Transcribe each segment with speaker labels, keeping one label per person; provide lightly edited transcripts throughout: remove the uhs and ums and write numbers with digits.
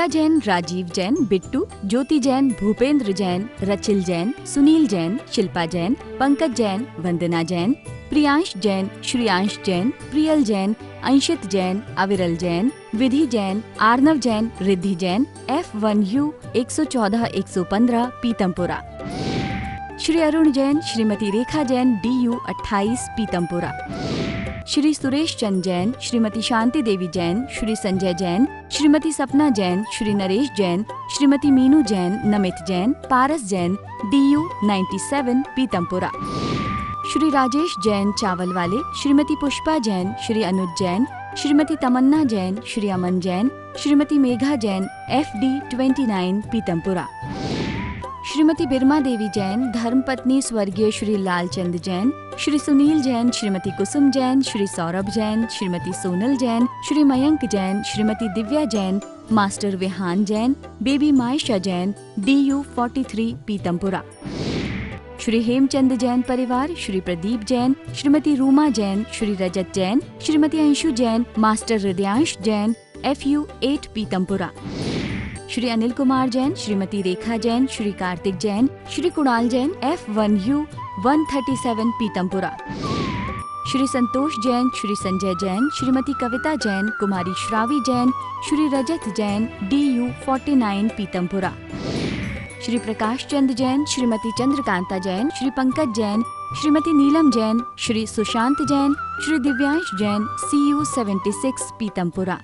Speaker 1: शीला जैन, राजीव जैन, बिट्टू, ज्योति जैन, भूपेंद्र जैन, रचिल जैन, सुनील जैन, शिल्पा जैन, पंकज जैन, वंदना जैन, प्रियांश जैन, श्रियांश जैन, प्रियल जैन, अंशित जैन, अविरल जैन, विधि Jain, Arnav Jain, Riddhi Jain, F1U 114-115 Pitampura. Shri Arun Jain, Shrimati Rekha Jain, DU 28 Pitampura. Shri Suresh Chand Jain, Shrimati Shanti Devi Jain, Shri Sanjay Jain, Shrimati सपना Jain, Shri Naresh Jain, Shrimati Meenu Jain, Namit Jain, Paras Jain, DU 97 Pitampura. Shri Rajesh Jain चावल वाले, श्रीमती पुष्पा जैन, श्री अनुज जैन, श्रीमती तमन्ना जैन, श्री अमन जैन, श्रीमती मेघा जैन, FD 29 पीतमपुरा। श्रीमती बिरमा देवी जैन, धर्मपत्नी स्वर्गीय Shri Lalchand Jain, Shri Sunil Jain, Shrimati Kusum Jain, Shri Saurabh Jain, Shrimati Sonal Jain, Shri Mayank Jain, Shrimati Divya Jain, master Vihan Jain, baby Maysha Jain, DU 43 Pitampura. Shri Hemchand Jain परिवार, Shri Pradeep Jain, Shrimati Ruma Jain, Shri Rajat Jain, Shrimati Anshu Jain, master Hridyansh Jain, FU 8 Pitampura. Shri Anil Kumar Jain, Shrimati Rekha Jain, Shri Kartik Jain, Shri Kunal Jain, F1U 137 Pitampura. Shri Santosh Jain, Shri Sanjay Jain, Shrimati Kavita Jain, कुमारी श्रावी जैन, श्री रजत जैन, DU 49 पीतमपुरा। श्री प्रकाश चंद जैन, श्रीमती चंद्रकांता जैन, श्री पंकज जैन, श्रीमती नीलम जैन, श्री सुशांत जैन, श्री दिव्यांश जैन, CU 76 पीतमपुरा।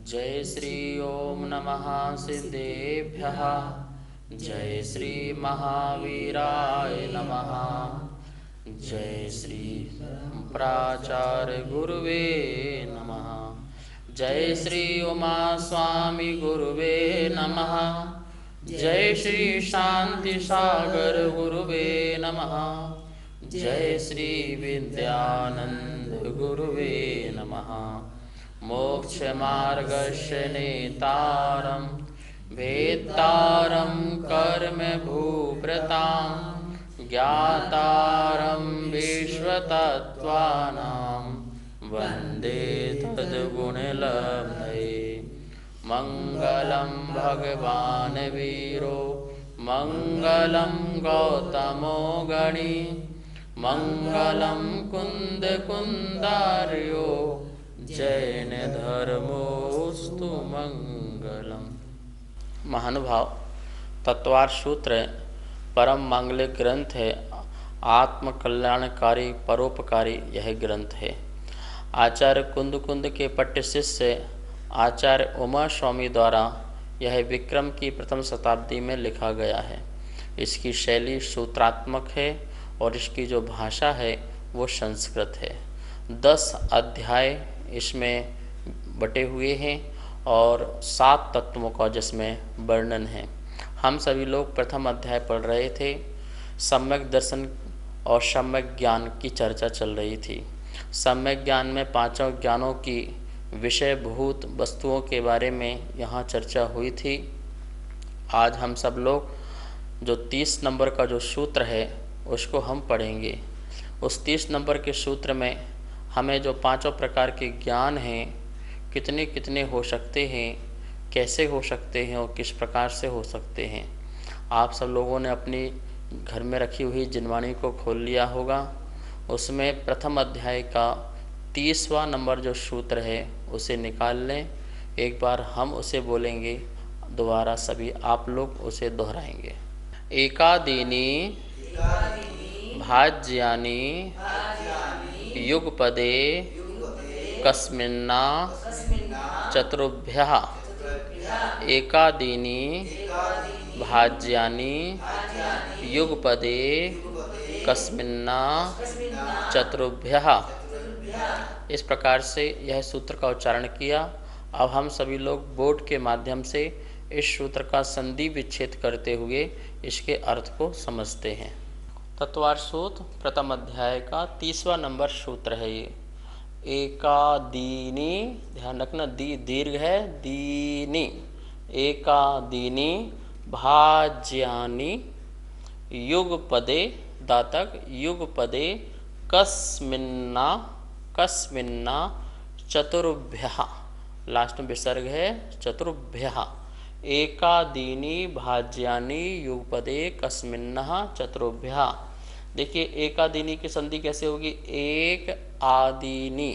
Speaker 2: जय श्री ओम नमः सिद्धेभ्यः, जय श्री महावीराय नमः, जय श्री प्राचार्य गुरुवे नमः, जय श्री उमा स्वामी गुरुवे नमः, जय श्री शांति सागर गुरुवे नमः, जय श्री विद्यानंद गुरुवे नमः। मोक्ष मार्गस्य नेतारं वेत्तारं कर्म भूभृतां ज्ञातारं विश्वतत्त्वानां वन्दे तद्गुणलब्धये। मंगलम भगवान वीरो मंगलम गौतमो गणी मंगलम कुंद कुंदार्यो जैन धर्मोस्तु मंगलम। महानुभाव, तत्वार सूत्र परम मांगलिक ग्रंथ है, आत्म कल्याणकारी परोपकारी यह ग्रंथ है। आचार्य कुंद कुंद के पट्ट शिष्य आचार्य उमा स्वामी द्वारा यह विक्रम की प्रथम शताब्दी में लिखा गया है। इसकी शैली सूत्रात्मक है और इसकी जो भाषा है वो संस्कृत है। 10 अध्याय इसमें बटे हुए हैं और 7 तत्वों का जिसमें वर्णन है। हम सभी लोग प्रथम अध्याय पढ़ रहे थे। सम्यक दर्शन और सम्यक ज्ञान की चर्चा चल रही थी। सम्यक ज्ञान में 5 ज्ञानों की विषयभूत वस्तुओं के बारे में यहाँ चर्चा हुई थी। आज हम सब लोग जो 30 नंबर का जो सूत्र है उसको हम पढ़ेंगे। उस 30 नंबर के सूत्र में हमें जो 5 प्रकार के ज्ञान हैं कितने कितने हो सकते हैं, कैसे हो सकते हैं और किस प्रकार से हो सकते हैं। आप सब लोगों ने अपनी घर में रखी हुई जिनवाणी को खोल लिया होगा। उसमें प्रथम अध्याय का 30वां नंबर जो सूत्र है उसे निकाल लें। एक बार हम उसे बोलेंगे, दोबारा सभी आप लोग उसे दोहराएंगे। एकादीनी भाज्यानि युगपदे कस्मिन्ना चतुर्भ्यः। एकादीनी भाज्यानि युगपदे कस्मिन्ना चतुर्भ्यः। इस प्रकार से यह सूत्र का उच्चारण किया। अब हम सभी लोग बोर्ड के माध्यम से इस सूत्र का संधि विच्छेद करते हुए इसके अर्थ को समझते हैं। तत्वार सूत्र प्रथम अध्याय का 30वां नंबर सूत्र है ये। एकादीनी, ध्यान रखना दी दीर्घ है, दीनी। एकादीनी भाज्यानि युगपदे, दातक युगपदे कस्मिन्ना, कस्मिन्ना चतुर्भ्यः, लास्ट में विसर्ग है चतुर्भ्यः। एकादीनि भाज्यानि युगपदे कस्मिन्नः चतुर्भ्यः। देखिए एकादीनि की संधि कैसे होगी, एक आदीनि,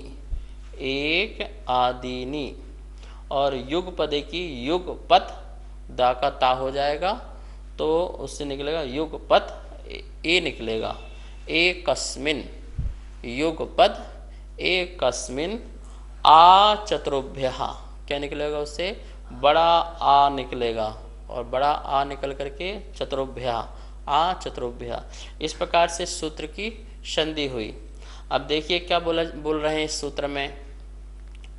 Speaker 2: एक आदीनि, और युगपदे की युगपत दा का ता हो जाएगा तो उससे निकलेगा युगपत ए निकलेगा, एकस्मिन, युगपद एकस्मिन आ चतुर्भ्यः, क्या निकलेगा उससे, बड़ा आ निकलेगा, और बड़ा आ निकल करके चतुर्भ्यः, आ चतुर्भ्यः। इस प्रकार से सूत्र की संधि हुई। अब देखिए क्या बोल रहे हैं इस सूत्र में,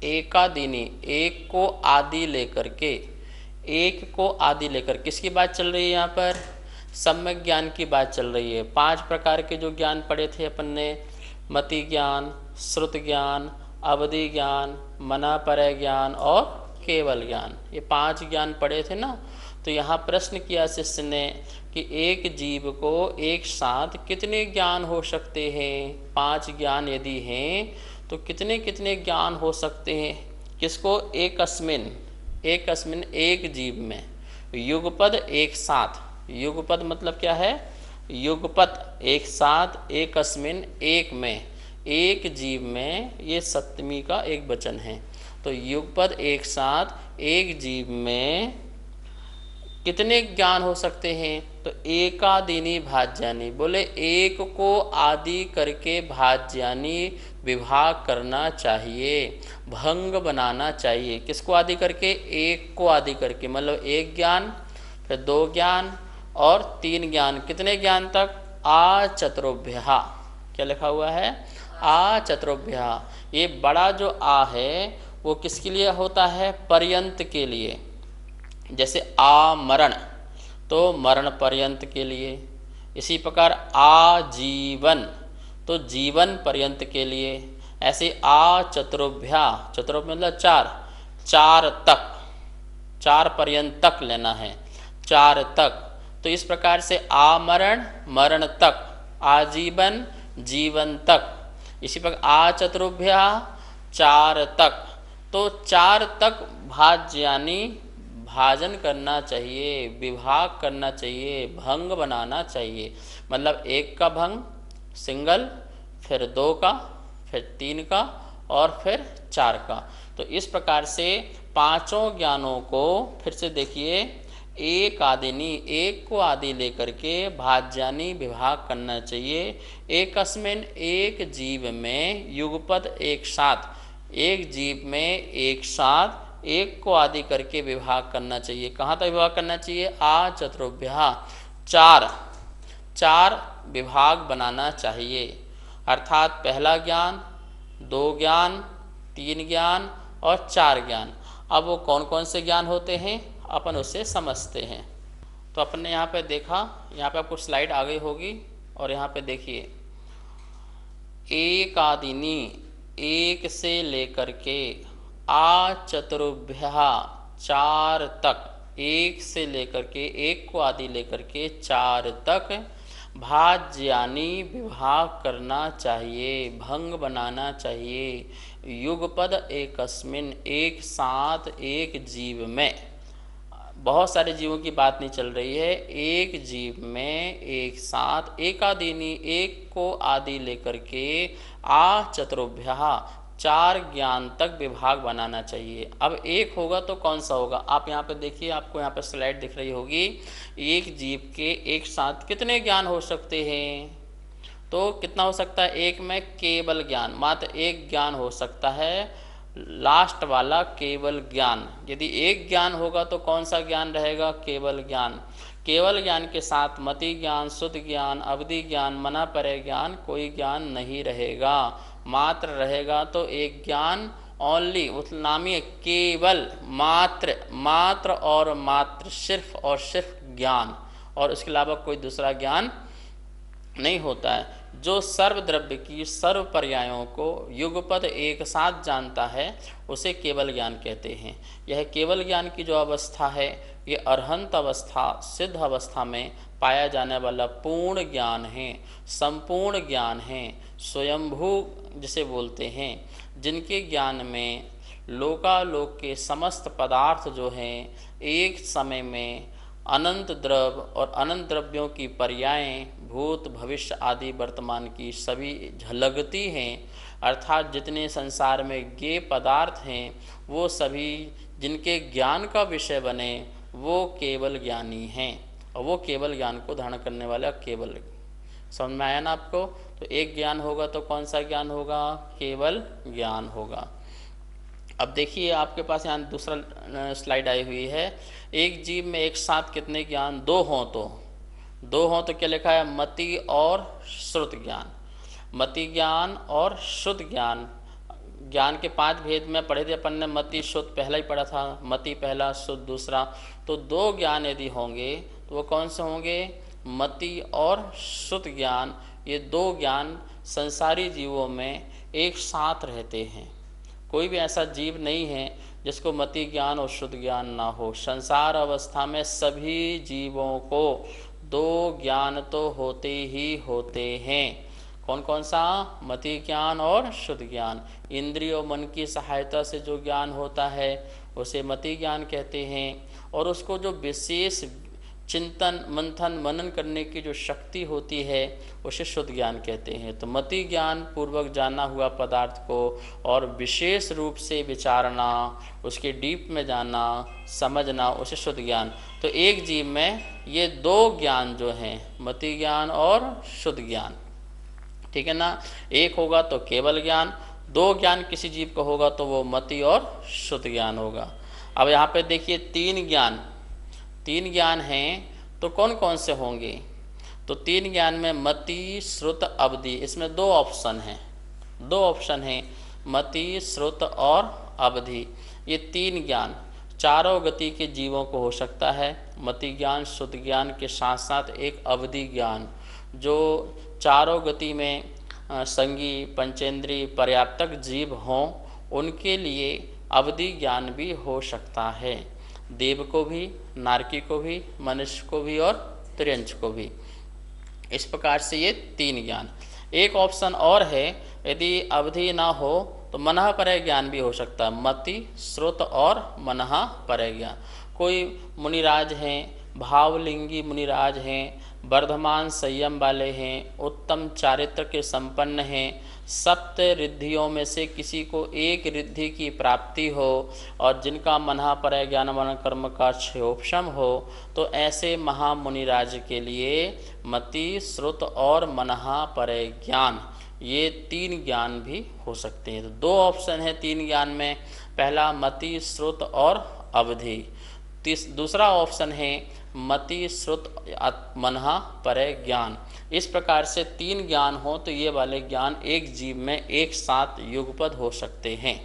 Speaker 2: एकादीनि, एक को आदि लेकर के, एक को आदि लेकर, किसकी बात चल रही है यहाँ पर, सम्यक ज्ञान की बात चल रही है। 5 प्रकार के जो ज्ञान पढ़े थे अपन ने, मति ज्ञान, श्रुत ज्ञान, अवधि ज्ञान, मनापरय ज्ञान और केवल ज्ञान, ये 5 ज्ञान पढ़े थे ना। तो यहाँ प्रश्न किया शिष्य ने कि एक जीव को एक साथ कितने ज्ञान हो सकते हैं, 5 ज्ञान यदि हैं तो कितने कितने ज्ञान हो सकते हैं, किसको, एकस्मिन, एकस्मिन एक जीव में, युगपद एक साथ, युगपद मतलब क्या है, युगपत एक साथ, एकस्मिन एक में, एक जीव में, ये सप्तमी का एक वचन है। तो युगपद एक साथ एक जीव में कितने ज्ञान हो सकते हैं, तो एकादीनि भाज्यानि, बोले एक को आदि करके भाज्यानि विभाग करना चाहिए, भंग बनाना चाहिए, किसको आदि करके, एक को आदि करके, मतलब एक ज्ञान, फिर 2 ज्ञान और 3 ज्ञान, कितने ज्ञान तक, आ चतुर्भ्यः, क्या लिखा हुआ है, आ चतुर्भ्यः। ये बड़ा जो आ है वो किसके लिए होता है, पर्यंत के लिए, जैसे आमरण तो मरण पर्यंत के लिए, इसी प्रकार आजीवन तो जीवन पर्यंत के लिए, ऐसे आ चतुर्भ्या, चतुर्भ्य मतलब 4, 4 तक, 4 पर्यंत तक लेना है, 4 तक। तो इस प्रकार से आमरण मरण तक, आजीवन जीवन तक, इसी प्रकार आ चतुर्भ्या 4 तक, तो 4 तक भाज्यानि भाजन करना चाहिए, विभाग करना चाहिए, भंग बनाना चाहिए, मतलब 1 का भंग सिंगल, फिर 2 का, फिर 3 का और फिर 4 का। तो इस प्रकार से 5 ज्ञानों को फिर से देखिए, एक आदिनी, एक को आदि लेकर के भाज्यानि विभाग करना चाहिए, एकस्मिन एक जीव में, युगपद एक साथ, एक जीव में एक साथ एक को आदि करके विभाग करना चाहिए, कहाँ तक विभाग करना चाहिए, आ चतुर्भ्यः, 4 विभाग बनाना चाहिए, अर्थात पहला ज्ञान, 2 ज्ञान, 3 ज्ञान और 4 ज्ञान। अब वो कौन कौन से ज्ञान होते हैं अपन उसे समझते हैं। तो अपन ने यहाँ पे देखा, यहाँ पे आपको स्लाइड आ गई होगी, और यहाँ पे देखिए एकादीनि, एक से लेकर के आ चतुर्भ्यः 4 तक, एक से लेकर के, एक को आदि लेकर के 4 तक भाज्यानि विभाग करना चाहिए, भंग बनाना चाहिए, युगपद एकस्मिन एक साथ एक जीव में, बहुत सारे जीवों की बात नहीं चल रही है, एक जीव में एक साथ, एकादीनि एक को आदि लेकर के आ चतुर्भ्यः 4 ज्ञान तक विभाग बनाना चाहिए। अब एक होगा तो कौन सा होगा, आप यहाँ पे देखिए, आपको यहाँ पे स्लाइड दिख रही होगी, एक जीव के एक साथ कितने ज्ञान हो सकते हैं, तो कितना हो सकता है, एक में केवल ज्ञान, मात्र एक ज्ञान हो सकता है, लास्ट वाला केवल ज्ञान। यदि एक ज्ञान होगा तो कौन सा ज्ञान रहेगा, केवल ज्ञान। केवल ज्ञान के साथ मति ज्ञान, शुद्ध ज्ञान, अवधि ज्ञान, मनापरय ज्ञान, कोई ज्ञान नहीं रहेगा, मात्र रहेगा तो एक ज्ञान, ओनली, उस नामी केवल, मात्र, मात्र और मात्र, सिर्फ और सिर्फ ज्ञान, और उसके अलावा कोई दूसरा ज्ञान नहीं होता है। जो सर्वद्रव्य की सर्व पर्यायों को युगपद एक साथ जानता है उसे केवल ज्ञान कहते हैं। यह केवल ज्ञान की जो अवस्था है, ये अरहंत अवस्था, सिद्ध अवस्था में पाया जाने वाला पूर्ण ज्ञान है, संपूर्ण ज्ञान है, स्वयंभू जिसे बोलते हैं, जिनके ज्ञान में लोकालोक के समस्त पदार्थ जो हैं एक समय में अनंत द्रव्य और अनंत द्रव्यों की पर्यायें भूत भविष्य आदि वर्तमान की सभी झलकती हैं। अर्थात जितने संसार में ये पदार्थ हैं वो सभी जिनके ज्ञान का विषय बने वो केवल ज्ञानी हैं, और वो केवल ज्ञान को धारण करने वाला केवल। समझ में आया ना आपको? तो एक ज्ञान होगा तो कौन सा ज्ञान होगा? केवल ज्ञान होगा। अब देखिए आपके पास यहाँ दूसरा स्लाइड आई हुई है। एक जीव में एक साथ कितने ज्ञान? दो हों तो क्या लिखा है? मति और श्रुत ज्ञान। मति ज्ञान और शुद्ध ज्ञान, ज्ञान के 5 भेद में पढ़े थे अपन ने। मति शुद्ध पहला ही पढ़ा था, मति पहला, शुद्ध दूसरा। तो 2 ज्ञान यदि होंगे तो वो कौन से होंगे? मति और शुद्ध ज्ञान। ये 2 ज्ञान संसारी जीवों में एक साथ रहते हैं। कोई भी ऐसा जीव नहीं है जिसको मति ज्ञान और शुद्ध ज्ञान ना हो। संसार अवस्था में सभी जीवों को 2 ज्ञान तो होते ही होते हैं। कौन कौन सा? मति ज्ञान और शुद्ध ज्ञान। इंद्रिय और मन की सहायता से जो ज्ञान होता है उसे मति ज्ञान कहते हैं, और उसको जो विशेष चिंतन मंथन मनन करने की जो शक्ति होती है उसे शुद्ध ज्ञान कहते हैं। तो मति ज्ञान पूर्वक जाना हुआ पदार्थ को और विशेष रूप से विचारना, उसके डीप में जाना, समझना, उसे शुद्ध ज्ञान। तो एक जीव में ये 2 ज्ञान जो हैं, मति ज्ञान और शुद्ध ज्ञान, ठीक है ना? एक होगा तो केवल ज्ञान, 2 ज्ञान किसी जीव का होगा तो वो मति और शुद्ध ज्ञान होगा। अब यहाँ पे देखिए 3 ज्ञान हैं तो कौन कौन से होंगे? तो 3 ज्ञान में मति श्रुत अवधि, इसमें 2 ऑप्शन हैं, मति श्रुत और अवधि। ये 3 ज्ञान चारों गति के जीवों को हो सकता है। मति ज्ञान शुद्ध ज्ञान के साथ साथ एक अवधि ज्ञान जो चारों गति में संगी पंचेंद्रीय पर्याप्तक जीव हों उनके लिए अवधि ज्ञान भी हो सकता है। देव को भी, नारकी को भी, मनुष्य को भी और त्रियंच को भी। इस प्रकार से ये 3 ज्ञान। एक ऑप्शन और है, यदि अवधि ना हो तो मनः परय ज्ञान भी हो सकता है। मति श्रुत और मनः परय ज्ञान। कोई मुनिराज हैं, भावलिंगी मुनिराज हैं, वर्धमान संयम वाले हैं, उत्तम चारित्र के संपन्न हैं, 7 रिद्धियों में से किसी को एक रिद्धि की प्राप्ति हो और जिनका मनः परय ज्ञान मन कर्म का क्षयोपशम हो, तो ऐसे महामुनिराज के लिए मति श्रुत और मनः परय ज्ञान, ये 3 ज्ञान भी हो सकते हैं। तो 2 ऑप्शन है 3 ज्ञान में, पहला मति श्रुत और अवधि, दूसरा ऑप्शन है मति श्रुत मनः परय ज्ञान। इस प्रकार से 3 ज्ञान हो तो ये वाले ज्ञान एक जीव में एक साथ युगपद हो सकते हैं।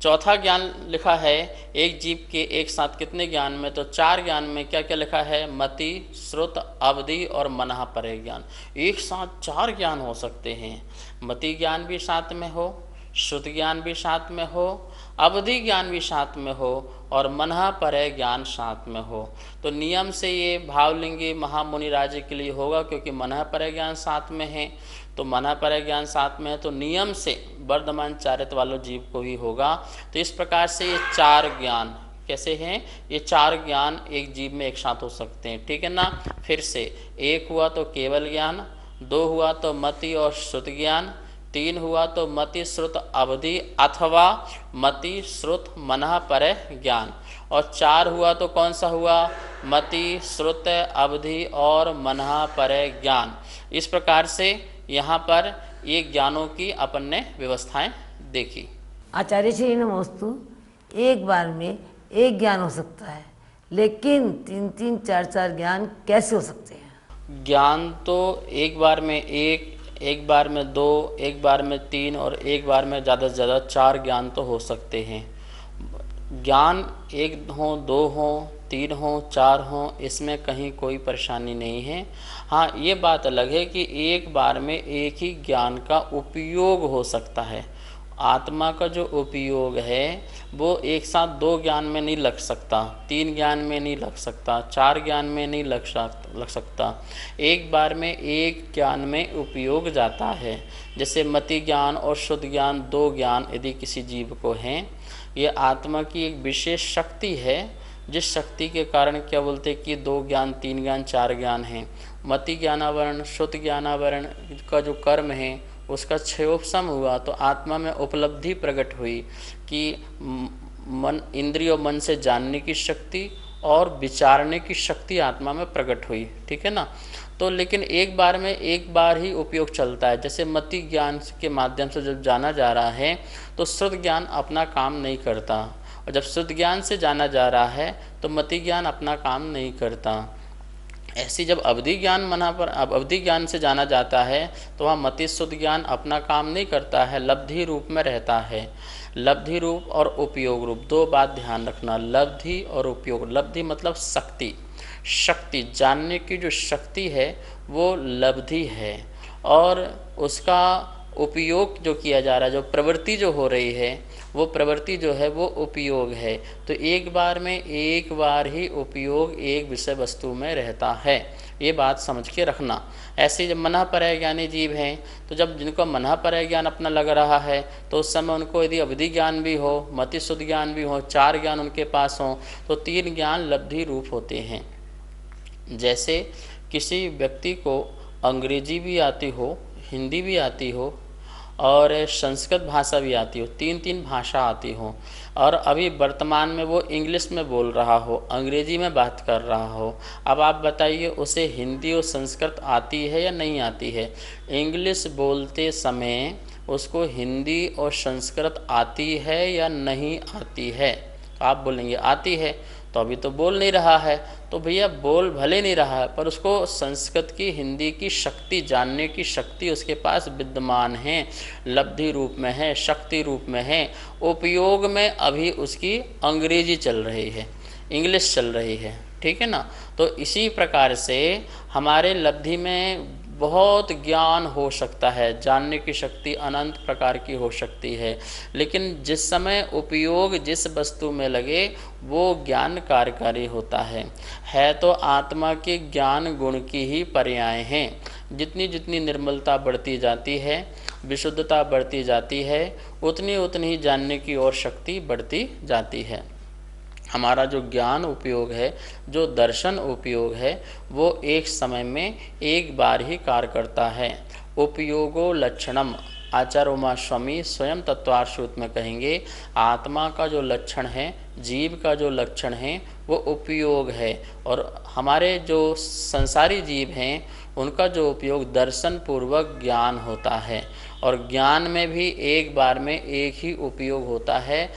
Speaker 2: चौथा ज्ञान लिखा है एक जीव के एक साथ कितने ज्ञान में? तो 4 ज्ञान में क्या क्या लिखा है? मति श्रुत अवधि और मनः परय ज्ञान। एक साथ 4 ज्ञान हो सकते हैं। मति ज्ञान भी साथ में हो, शुद्ध ज्ञान भी साथ में हो, अवधि ज्ञान भी साथ में हो और मनः परय ज्ञान साथ में हो। तो नियम से ये भावलिंगी महामुनि राज्य के लिए होगा, क्योंकि मनः परय ज्ञान साथ में है। तो मनः परय ज्ञान साथ में है तो नियम से वर्धमान चारित्र वालों जीव को ही होगा। तो इस प्रकार से ये 4 ज्ञान कैसे हैं? ये 4 ज्ञान एक जीव में एक साथ हो सकते हैं, ठीक है ना? फिर से 1 हुआ तो केवल ज्ञान, 2 हुआ तो मति और श्रुत ज्ञान, 3 हुआ तो मति श्रुत अवधि अथवा मति श्रुत मनः परय ज्ञान, और 4 हुआ तो कौन सा हुआ? मति श्रुत अवधि और मनः परय ज्ञान। इस प्रकार से यहाँ पर ये ज्ञानों की अपन ने व्यवस्थाएं देखी।
Speaker 3: आचार्य श्री नमोस्तु। एक बार में एक ज्ञान हो सकता है, लेकिन 3-3, 4-4 ज्ञान कैसे हो सकते हैं?
Speaker 2: ज्ञान तो एक बार में एक बार में 2, एक बार में 3 और एक बार में ज़्यादा से ज़्यादा 4 ज्ञान तो हो सकते हैं। ज्ञान 1 हो, 2 हो, 3 हो, 4 हो, इसमें कहीं कोई परेशानी नहीं है। हाँ, ये बात अलग है कि एक बार में एक ही ज्ञान का उपयोग हो सकता है। आत्मा का जो उपयोग है वो एक साथ 2 ज्ञान में नहीं लग सकता, 3 ज्ञान में नहीं लग सकता, 4 ज्ञान में नहीं लग सकता। एक बार में एक ज्ञान में उपयोग जाता है। जैसे मति ज्ञान और शुद्ध ज्ञान 2 ज्ञान यदि किसी जीव को हैं, ये आत्मा की एक विशेष शक्ति है, जिस शक्ति के कारण क्या बोलते हैं कि 2 ज्ञान, 3 ज्ञान, 4 ज्ञान हैं। मति ज्ञानावरण, शुद्ध ज्ञानावरण का जो कर्म है उसका क्षयोपशम हुआ तो आत्मा में उपलब्धि प्रकट हुई कि मन, इंद्रिय और मन से जानने की शक्ति और विचारने की शक्ति आत्मा में प्रकट हुई। ठीक है ना। तो लेकिन एक बार में एक बार ही उपयोग चलता है। जैसे मति ज्ञान के माध्यम से जब जाना जा रहा है तो शुद्ध ज्ञान अपना काम नहीं करता, और जब शुद्ध ज्ञान से जाना जा रहा है तो मति ज्ञान अपना काम नहीं करता। ऐसी जब अवधि ज्ञान मना पर अवधि ज्ञान से जाना जाता है तो वहाँ मति शुद्ध ज्ञान अपना काम नहीं करता है, लब्धि रूप में रहता है। लब्धि रूप और उपयोग रूप 2 बात ध्यान रखना, लब्धि और उपयोग। लब्धि मतलब शक्ति, शक्ति जानने की जो शक्ति है वो लब्धि है, और उसका उपयोग जो किया जा रहा है, जो प्रवृत्ति जो हो रही है वो प्रवृत्ति जो है वो उपयोग है। तो एक बार में एक बार ही उपयोग एक विषय वस्तु में रहता है, ये बात समझ के रखना। ऐसे जब मनः परय ज्ञानी जीव हैं तो जब जिनको मनः परय ज्ञान अपना लग रहा है तो उस समय उनको यदि अवधि ज्ञान भी हो, मति शुद्ध ज्ञान भी हो, 4 ज्ञान उनके पास हों तो 3 ज्ञान लब्धि रूप होते हैं। जैसे किसी व्यक्ति को अंग्रेजी भी आती हो, हिंदी भी आती हो और संस्कृत भाषा भी आती हो, 3 भाषा आती हो, और अभी वर्तमान में वो इंग्लिश में बोल रहा हो, अंग्रेजी में बात कर रहा हो। अब आप बताइए उसे हिंदी और संस्कृत आती है या नहीं आती है? इंग्लिश बोलते समय उसको हिंदी और संस्कृत आती है या नहीं आती है? आप बोलेंगे आती है, तो अभी तो बोल नहीं रहा है। तो भैया बोल भले नहीं रहा है पर उसको संस्कृत की, हिंदी की शक्ति, जानने की शक्ति उसके पास विद्यमान है, लब्धि रूप में है, शक्ति रूप में है। उपयोग में अभी उसकी अंग्रेजी चल रही है, इंग्लिश चल रही है। ठीक है ना। तो इसी प्रकार से हमारे लब्धि में बहुत ज्ञान हो सकता है, जानने की शक्ति अनंत प्रकार की हो सकती है, लेकिन जिस समय उपयोग जिस वस्तु में लगे वो ज्ञान कार्यकारी होता है तो आत्मा के ज्ञान गुण की ही पर्याय हैं। जितनी जितनी निर्मलता बढ़ती जाती है, विशुद्धता बढ़ती जाती है, उतनी उतनी ही जानने की और शक्ति बढ़ती जाती है। हमारा जो ज्ञान उपयोग है, जो दर्शन उपयोग है, वो एक समय में एक बार ही कार्य करता है। उपयोगो लक्षणम, आचार्य उमा स्वामी स्वयं तत्वार्थ सूत्र में कहेंगे, आत्मा का जो लक्षण है, जीव का जो लक्षण है वो उपयोग है, और हमारे जो संसारी जीव हैं उनका जो उपयोग दर्शन पूर्वक ज्ञान होता है। और ज्ञान में भी एक बार में एक ही उपयोग होता है।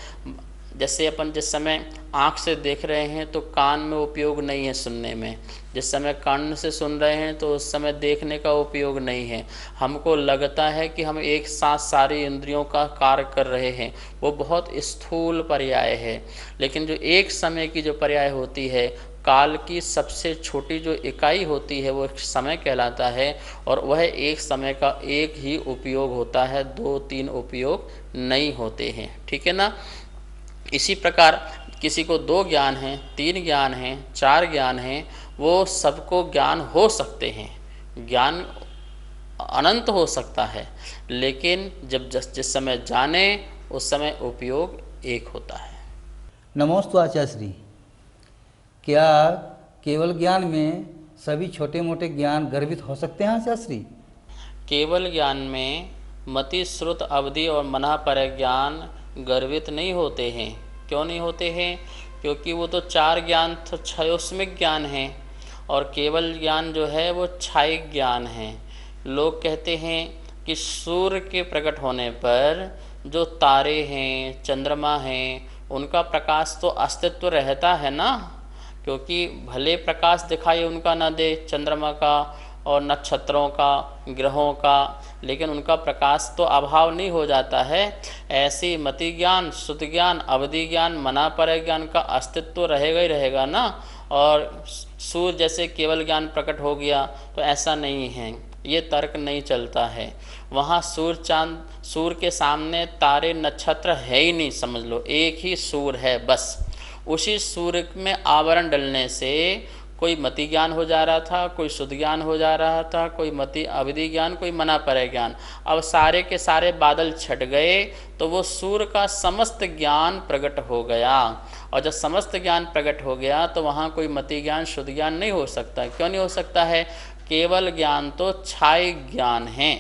Speaker 2: जैसे अपन जिस समय आँख से देख रहे हैं तो कान में उपयोग नहीं है सुनने में, जिस समय कान से सुन रहे हैं तो उस समय देखने का उपयोग नहीं है। हमको लगता है कि हम एक साथ सारी इंद्रियों का कार्य कर रहे हैं, वो बहुत स्थूल पर्याय है। लेकिन जो एक समय की जो पर्याय होती है, काल की सबसे छोटी जो इकाई होती है वो समय कहलाता है, और वह एक समय का एक ही उपयोग होता है, 2-3 उपयोग नहीं होते हैं। ठीक है ना। इसी प्रकार किसी को 2 ज्ञान हैं, 3 ज्ञान हैं, 4 ज्ञान हैं, वो सबको ज्ञान हो सकते हैं, ज्ञान अनंत हो सकता है, लेकिन जब जिस समय जाने उस समय उपयोग एक होता है।
Speaker 4: नमोस्तु आचार्य श्री। क्या केवल ज्ञान में सभी छोटे मोटे ज्ञान गर्भित हो सकते हैं आचार्य श्री?
Speaker 2: केवल ज्ञान में मति श्रुत अवधि और मनः परय ज्ञान गर्वित नहीं होते हैं। क्यों नहीं होते हैं? क्योंकि वो तो 4 ज्ञान तो क्षयोस्मिक ज्ञान हैं, और केवल ज्ञान जो है वो क्षयिक ज्ञान है। लोग कहते हैं कि सूर्य के प्रकट होने पर जो तारे हैं, चंद्रमा हैं, उनका प्रकाश तो अस्तित्व रहता है ना, क्योंकि भले प्रकाश दिखाई उनका न दे चंद्रमा का और नक्षत्रों का, ग्रहों का, लेकिन उनका प्रकाश तो अभाव नहीं हो जाता है। ऐसी मति ज्ञान, शुद्ध ज्ञान, अवधि ज्ञान, मना परय ज्ञान का अस्तित्व तो रहेगा ही रहेगा ना। और सूर्य जैसे केवल ज्ञान प्रकट हो गया तो ऐसा नहीं है। ये तर्क नहीं चलता है। वहाँ सूर्य चांद, सूर्य के सामने तारे नक्षत्र है ही नहीं, समझ लो एक ही सूर्य है बस। उसी सूर्य में आवरण डलने से कोई मति ज्ञान हो जा रहा था, कोई शुद्ध ज्ञान हो जा रहा था, कोई मति अवधि ज्ञान, कोई मना परे ज्ञान। अब सारे के सारे बादल छट गए तो वो सूर्य का समस्त ज्ञान प्रकट हो गया। और जब समस्त ज्ञान प्रकट हो गया तो वहाँ कोई मति ज्ञान शुद्ध ज्ञान नहीं हो सकता। क्यों नहीं हो सकता है? केवल ज्ञान तो छाय ज्ञान है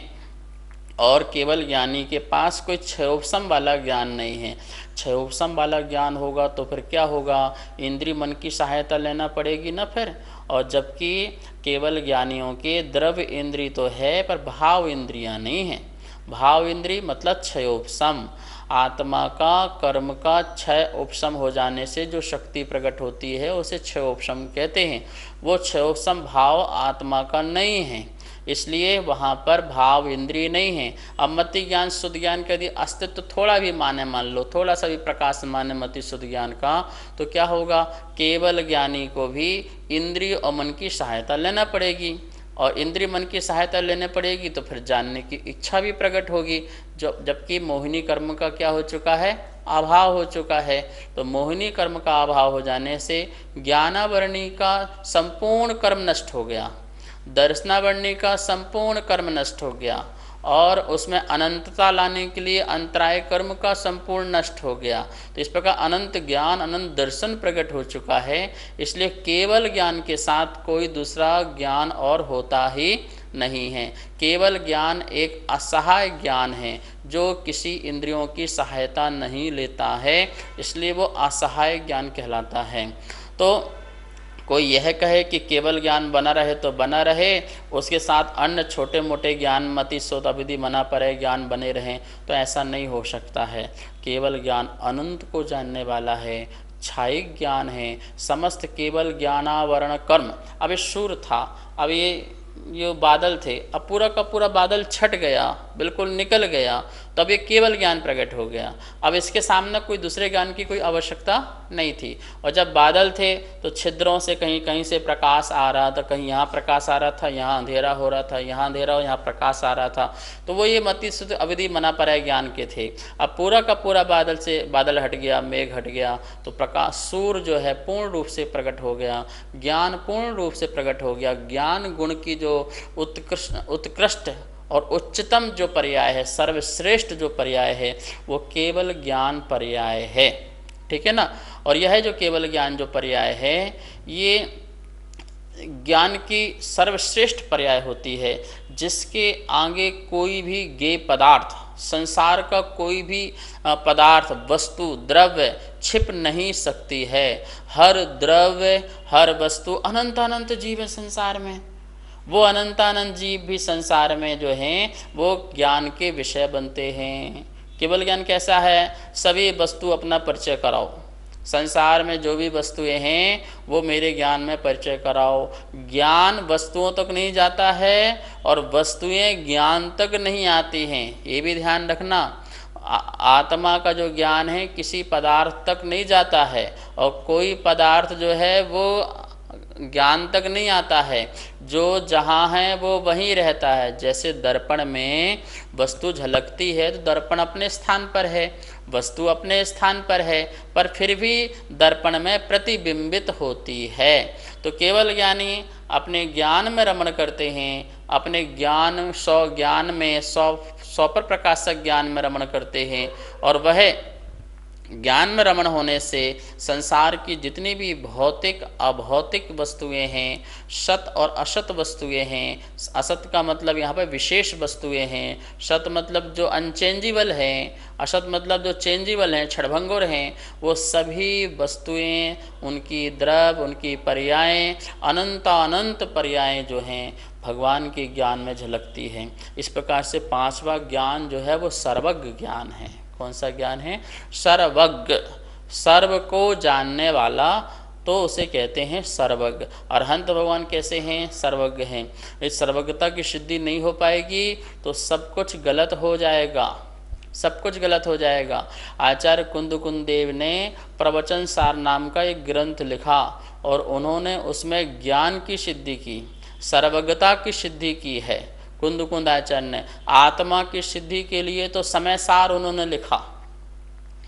Speaker 2: और केवल ज्ञानी के पास कोई क्षयोपशम वाला ज्ञान नहीं है। क्षयोपशम वाला ज्ञान होगा तो फिर क्या होगा? इंद्रिय मन की सहायता लेना पड़ेगी ना फिर। और जबकि केवल ज्ञानियों के द्रव्य इंद्रिय तो है पर भाव इंद्रियां नहीं हैं। भाव इंद्रिय मतलब क्षयोपशम, आत्मा का कर्म का क्षय उपशम हो जाने से जो शक्ति प्रकट होती है उसे क्षयोपशम कहते हैं। वो क्षयोपशम भाव आत्मा का नहीं है, इसलिए वहाँ पर भाव इंद्रिय नहीं है। अब मति ज्ञान शुद्ध ज्ञान का यदि अस्तित्व थोड़ा भी माने, मान लो थोड़ा सा भी प्रकाश माने मति शुद्ध ज्ञान का, तो क्या होगा? केवल ज्ञानी को भी इंद्रिय और मन की सहायता लेना पड़ेगी। और इंद्रिय मन की सहायता लेने पड़ेगी तो फिर जानने की इच्छा भी प्रकट होगी। जबकि मोहिनी कर्म का क्या हो चुका है? अभाव हो चुका है। तो मोहिनी कर्म का अभाव हो जाने से ज्ञानावरणी का संपूर्ण कर्म नष्ट हो गया, दर्शनावरणी का संपूर्ण कर्म नष्ट हो गया और उसमें अनंतता लाने के लिए अंतराय कर्म का संपूर्ण नष्ट हो गया। तो इस प्रकार अनंत ज्ञान अनंत दर्शन प्रकट हो चुका है। इसलिए केवल ज्ञान के साथ कोई दूसरा ज्ञान और होता ही नहीं है। केवल ज्ञान एक असहाय ज्ञान है जो किसी इंद्रियों की सहायता नहीं लेता है, इसलिए वो असहाय ज्ञान कहलाता है। तो कोई यह कहे कि केवल ज्ञान बना रहे तो बना रहे, उसके साथ अन्य छोटे मोटे ज्ञान मति सोत अविधि मना परे ज्ञान बने रहें, तो ऐसा नहीं हो सकता है। केवल ज्ञान अनंत को जानने वाला है, छायिक ज्ञान है, समस्त केवल ज्ञानावरण कर्म। अब ये सूर्य था, अब ये बादल थे, अब पूरा का पूरा बादल छट गया, बिल्कुल निकल गया, तब ये केवल ज्ञान प्रकट हो गया। अब इसके सामने कोई दूसरे ज्ञान की कोई आवश्यकता नहीं थी। और जब बादल थे तो छिद्रों से कहीं कहीं से प्रकाश आ रहा था, कहीं यहाँ प्रकाश आ रहा था, यहाँ अंधेरा हो रहा था, यहाँ अंधेरा और यहाँ प्रकाश आ रहा था। तो वो ये मति शुद्ध अविधि मना पराय ज्ञान के थे। अब पूरा का पूरा बादल हट गया, मेघ हट गया, तो प्रकाश सूर्य जो है पूर्ण रूप से प्रकट हो गया, ज्ञान पूर्ण रूप से प्रकट हो गया। ज्ञान गुण की जो उत्कृष्ट और उच्चतम जो पर्याय है, सर्वश्रेष्ठ जो पर्याय है, वो केवल ज्ञान पर्याय है। ठीक है ना? और यह जो केवल ज्ञान जो पर्याय है, ये ज्ञान की सर्वश्रेष्ठ पर्याय होती है, जिसके आगे कोई भी गेय पदार्थ, संसार का कोई भी पदार्थ, वस्तु, द्रव्य छिप नहीं सकती है। हर द्रव्य, हर वस्तु, अनंत अनंत जीव है संसार में। वो अनंतानंत जीव भी संसार में जो हैं वो ज्ञान के विषय बनते हैं। केवल ज्ञान कैसा है? सभी वस्तु अपना परिचय कराओ, संसार में जो भी वस्तुएं हैं वो मेरे ज्ञान में परिचय कराओ। ज्ञान वस्तुओं तक नहीं जाता है और वस्तुएं ज्ञान तक नहीं आती हैं, ये भी ध्यान रखना। आत्मा का जो ज्ञान है किसी पदार्थ तक नहीं जाता है और कोई पदार्थ जो है वो ज्ञान तक नहीं आता है। जो जहाँ है वो वहीं रहता है। जैसे दर्पण में वस्तु झलकती है तो दर्पण अपने स्थान पर है, वस्तु अपने स्थान पर है, पर फिर भी दर्पण में प्रतिबिंबित होती है। तो केवल ज्ञानी अपने ज्ञान में रमण करते हैं, अपने ज्ञान में सौ पर प्रकाशक ज्ञान में रमण करते हैं। और वह ज्ञान में रमण होने से संसार की जितनी भी भौतिक अभौतिक वस्तुएं हैं, सत और असत वस्तुएं हैं, असत का मतलब यहाँ पर विशेष वस्तुएं हैं, सत मतलब जो अनचेंजिबल हैं, असत मतलब जो चेंजिबल हैं, क्षणभंगुर हैं, वो सभी वस्तुएं, उनकी द्रव्य, उनकी पर्यायें, अनंत पर्यायें जो हैं भगवान के ज्ञान में झलकती हैं। इस प्रकार से पांचवा ज्ञान जो है वो सर्वज्ञ ज्ञान है। कौन सा ज्ञान है? सर्वज्ञ, सर्व को जानने वाला, तो उसे कहते हैं सर्वज्ञ। अरहंत भगवान कैसे हैं? सर्वज्ञ हैं। इस सर्वज्ञता की सिद्धि नहीं हो पाएगी तो सब कुछ गलत हो जाएगा, सब कुछ गलत हो जाएगा। आचार्य कुंद देव ने प्रवचन सार नाम का एक ग्रंथ लिखा और उन्होंने उसमें ज्ञान की सिद्धि की, सर्वज्ञता की सिद्धि की है। कुंद कुंद आचार्य ने आत्मा की सिद्धि के लिए तो समय सार उन्होंने लिखा,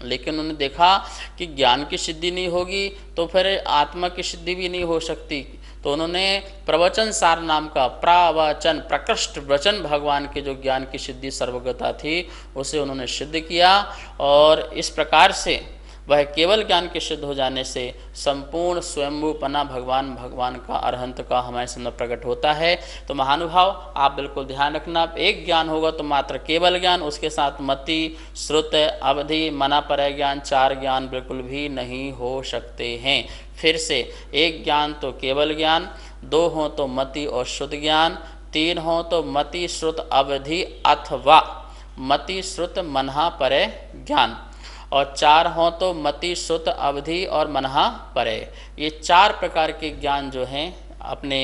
Speaker 2: लेकिन उन्होंने देखा कि ज्ञान की सिद्धि नहीं होगी तो फिर आत्मा की सिद्धि भी नहीं हो सकती। तो उन्होंने प्रवचन सार नाम का प्रवचन प्रकृष्ट वचन भगवान के जो ज्ञान की सिद्धि सर्वगता थी उसे उन्होंने सिद्ध किया, और इस प्रकार से वह केवल ज्ञान के सिद्ध हो जाने से संपूर्ण स्वयंभूपना भगवान का अरहंत का हमारे सामने प्रकट होता है। तो महानुभाव आप बिल्कुल ध्यान रखना, एक ज्ञान होगा तो मात्र केवल ज्ञान, उसके साथ मति श्रुत अवधि मना पर ज्ञान, चार ज्ञान बिल्कुल भी नहीं हो सकते हैं। फिर से एक ज्ञान तो केवल ज्ञान, दो हों तो मति और शुद्ध ज्ञान, तीन हों तो मति श्रुत अवधि अथवा मति श्रुत मनहा परे ज्ञान, और चार हों तो मति श्रुत अवधि और मनहा परे। ये चार प्रकार के ज्ञान जो हैं अपने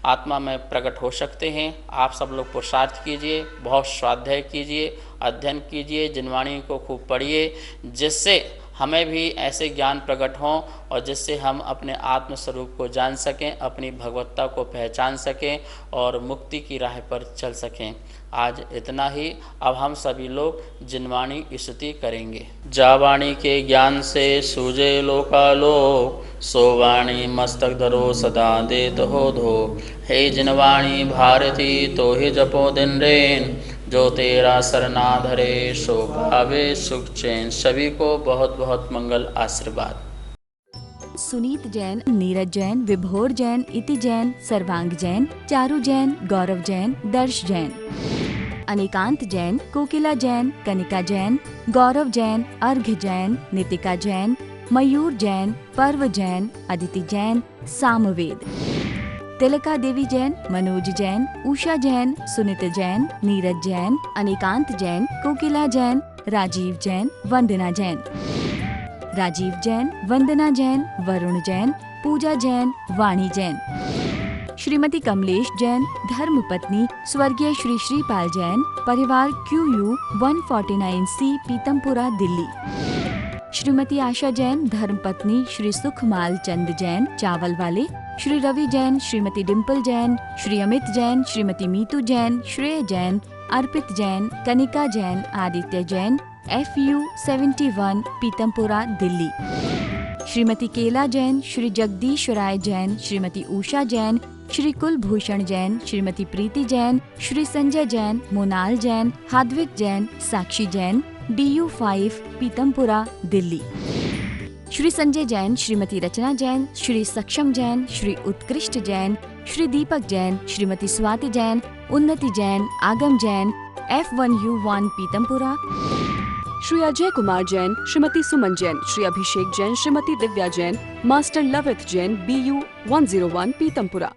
Speaker 2: आत्मा में प्रकट हो सकते हैं। आप सब लोग पुरुषार्थ कीजिए, बहुत स्वाध्याय कीजिए, अध्ययन कीजिए, जिनवाणी को खूब पढ़िए, जिससे हमें भी ऐसे ज्ञान प्रकट हों और जिससे हम अपने आत्मस्वरूप को जान सकें, अपनी भगवत्ता को पहचान सकें और मुक्ति की राह पर चल सकें। आज इतना ही। अब हम सभी लोग जिनवाणी स्तुति करेंगे। जावाणी के ज्ञान से सूझे लोकालोक, सो वाणी मस्तक धरो सदा देत हो धो। हे जिनवाणी भारती तो ही जपो दिन रेन, जो तेरा सरना धरे सो पावे सुख चैन। सभी को बहुत बहुत मंगल आशीर्वाद।
Speaker 1: सुनीत जैन, नीरज जैन, विभोर जैन, इति जैन, सर्वांग जैन, चारू जैन, गौरव जैन, दर्श जैन, अनिकांत जैन, कोकिला जैन, कनिका जैन, गौरव जैन, अर्घ्य जैन, नितिका जैन, मयूर जैन, पर्व जैन, अदिति जैन, सामवेद, तिलका देवी जैन, मनोज जैन, उषा जैन, सुनीत जैन, नीरज जैन, अनिकांत जैन, कोकिला जैन, राजीव जैन, वंदना जैन, राजीव जैन, वंदना जैन, वरुण जैन, पूजा जैन, वाणी जैन, श्रीमती कमलेश जैन, धर्मपत्नी स्वर्गीय श्री श्रीपाल जैन, परिवार QU 149C पीतमपुरा दिल्ली, श्रीमती आशा जैन, धर्मपत्नी श्री सुखमाल चंद जैन, चावल वाले, श्री रवि जैन, श्रीमती डिम्पल जैन, श्री अमित जैन, श्रीमती मीतू जैन, श्रेय जैन, अर्पित जैन, कनिका जैन, आदित्य जैन, FU 71 पीतमपुरा दिल्ली, श्रीमती केला जैन, श्री जगदीश राय जैन, श्रीमती उषा जैन, श्री कुलभूषण जैन, श्रीमती प्रीति जैन, श्री संजय जैन, मोनाल जैन, हाद्विक जैन, साक्षी जैन, DU 5 पीतमपुरा दिल्ली, श्री संजय जैन, श्रीमती रचना जैन, श्री सक्षम जैन, श्री उत्कृष्ट जैन, श्री दीपक जैन, श्रीमती स्वाति जैन, उन्नति जैन, आगम जैन, F1U1 पीतमपुरा,
Speaker 5: श्री अजय कुमार जैन, श्रीमती सुमन जैन, श्री अभिषेक जैन, श्रीमती दिव्या जैन, मास्टर लवित जैन, BU 101 पीतमपुरा।